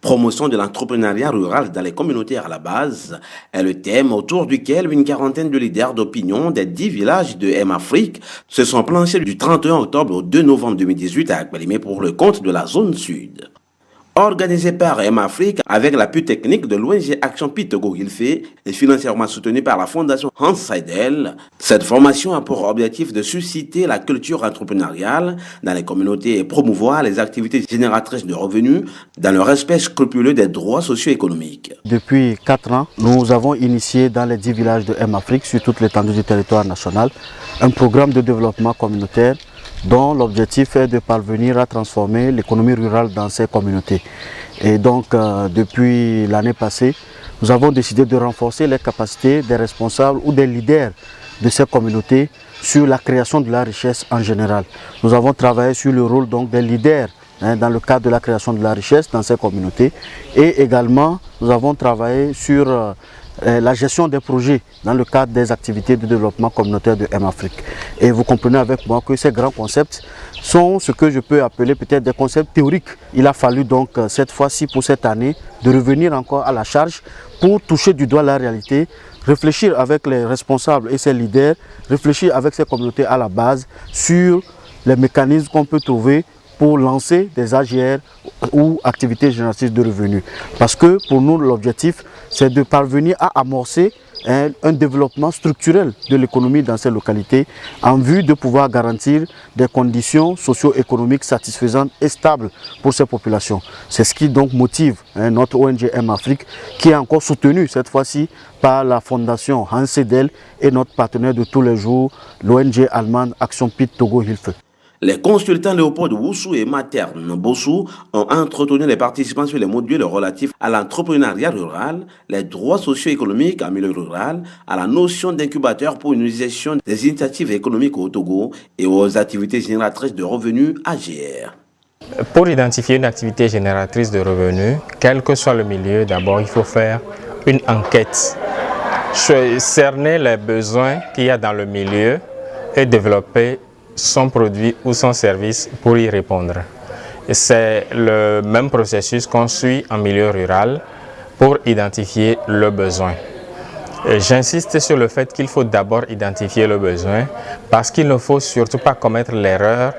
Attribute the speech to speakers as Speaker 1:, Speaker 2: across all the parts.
Speaker 1: Promotion de l'entrepreneuriat rural dans les communautés à la base est le thème autour duquel une quarantaine de leaders d'opinion des 10 villages de M-Afrique se sont planchés du 31 octobre au 2 novembre 2018 à Akbalimé pour le compte de la zone sud. Organisé par M-Afrique avec l'appui technique de l'ONG Action Pit Togo Hilfe et financièrement soutenu par la fondation Hans Seidel, cette formation a pour objectif de susciter la culture entrepreneuriale dans les communautés et promouvoir les activités génératrices de revenus dans le respect scrupuleux des droits socio-économiques.
Speaker 2: Depuis 4 ans, nous avons initié dans les 10 villages de M-Afrique, sur toute l'étendue du territoire national, un programme de développement communautaire dont l'objectif est de parvenir à transformer l'économie rurale dans ces communautés. Et donc, depuis l'année passée, nous avons décidé de renforcer les capacités des responsables ou des leaders de ces communautés sur la création de la richesse en général. Nous avons travaillé sur le rôle donc, des leaders dans le cadre de la création de la richesse dans ces communautés. Et également, nous avons travaillé sur la gestion des projets dans le cadre des activités de développement communautaire de M-Afrique. Et vous comprenez avec moi que ces grands concepts sont ce que je peux appeler peut-être des concepts théoriques. Il a fallu donc cette fois-ci, pour cette année, de revenir encore à la charge pour toucher du doigt la réalité, réfléchir avec les responsables et ces leaders, réfléchir avec ces communautés à la base sur les mécanismes qu'on peut trouver pour lancer des AGR ou activités génératrices de revenus. Parce que pour nous, l'objectif, c'est de parvenir à amorcer un développement structurel de l'économie dans ces localités en vue de pouvoir garantir des conditions socio-économiques satisfaisantes et stables pour ces populations. C'est ce qui donc motive notre ONG M-Afrique, qui est encore soutenue cette fois-ci par la fondation Hans Seidel et notre partenaire de tous les jours, l'ONG allemande Action Pit Togo Hilfe.
Speaker 1: Les consultants Léopold Woussou et Materne Bossou ont entretenu les participants sur les modules relatifs à l'entrepreneuriat rural, les droits socio-économiques en milieu rural, à la notion d'incubateur pour une gestion des initiatives économiques au Togo et aux activités génératrices de revenus AGR.
Speaker 3: Pour identifier une activité génératrice de revenus, quel que soit le milieu, d'abord il faut faire une enquête, cerner les besoins qu'il y a dans le milieu et développer son produit ou son service pour y répondre. C'est le même processus qu'on suit en milieu rural pour identifier le besoin. J'insiste sur le fait qu'il faut d'abord identifier le besoin parce qu'il ne faut surtout pas commettre l'erreur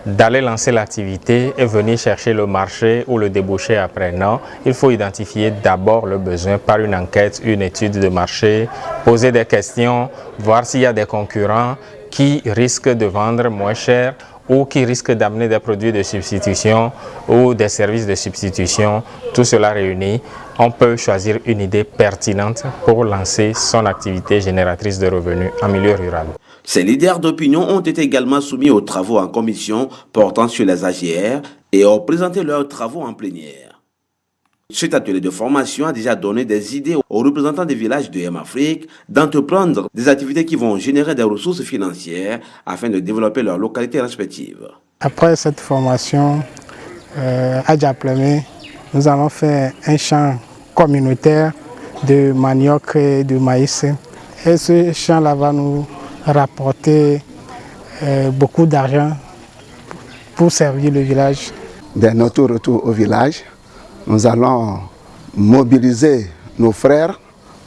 Speaker 3: d'aller lancer l'activité et venir chercher le marché ou le débouché après. Non, il faut identifier d'abord le besoin par une enquête, une étude de marché, poser des questions, voir s'il y a des concurrents qui risquent de vendre moins cher ou qui risquent d'amener des produits de substitution ou des services de substitution. Tout cela réuni, on peut choisir une idée pertinente pour lancer son activité génératrice de revenus en milieu rural.
Speaker 1: Ces leaders d'opinion ont été également soumis aux travaux en commission portant sur les AGR et ont présenté leurs travaux en plénière. Cet atelier de formation a déjà donné des idées aux représentants des villages de M-Afrique d'entreprendre des activités qui vont générer des ressources financières afin de développer leurs localités respectives.
Speaker 4: Après cette formation à Diaplemé, nous allons faire un champ communautaire de manioc et de maïs. Et ce champ-là va nous rapporter beaucoup d'argent pour servir le village.
Speaker 5: Dès notre retour au village, nous allons mobiliser nos frères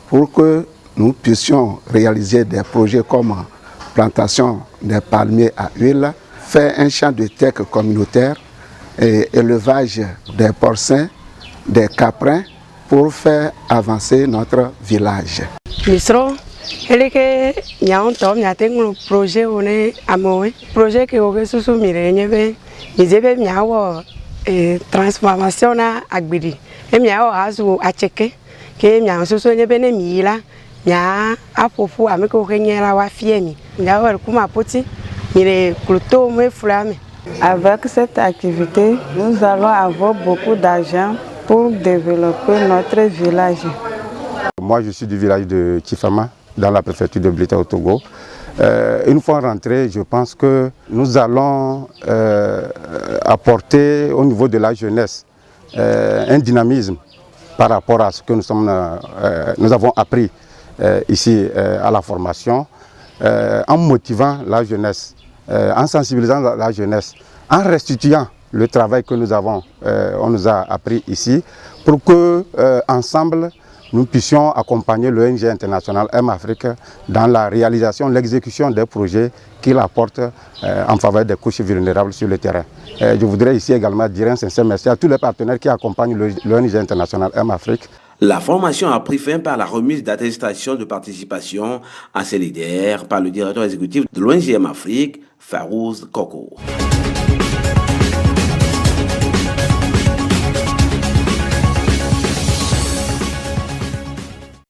Speaker 5: pour que nous puissions réaliser des projets comme plantation des palmiers à huile, faire un champ de teck communautaire et élevage des porcins, des caprins pour faire avancer notre village.
Speaker 6: Transformation na agbidi emia o azu acheke ke emia soso nye bene miila nya afofu ameko kenyela wa fiemi nya wa kuma poti mire kluto me flame.
Speaker 7: Avec cette activité, nous allons avoir beaucoup d'argent pour développer notre village.
Speaker 8: Moi, je suis du village de Tchifama, dans la préfecture de Blita au Togo. Une fois rentré, je pense que nous allons apporter au niveau de la jeunesse un dynamisme par rapport à ce que nous avons appris ici à la formation, en motivant la jeunesse, en sensibilisant la jeunesse, en restituant le travail que nous avons, on nous a appris ici, pour que ensemble nous puissions accompagner l'ONG internationale M-Afrique dans la réalisation, l'exécution des projets qu'il apporte en faveur des couches vulnérables sur le terrain. Je voudrais ici également dire un sincère merci à tous les partenaires qui accompagnent l'ONG internationale M-Afrique.
Speaker 1: La formation a pris fin par la remise d'attestation de participation à ces leaders par le directeur exécutif de l'ONG M-Afrique, Farouz Koko.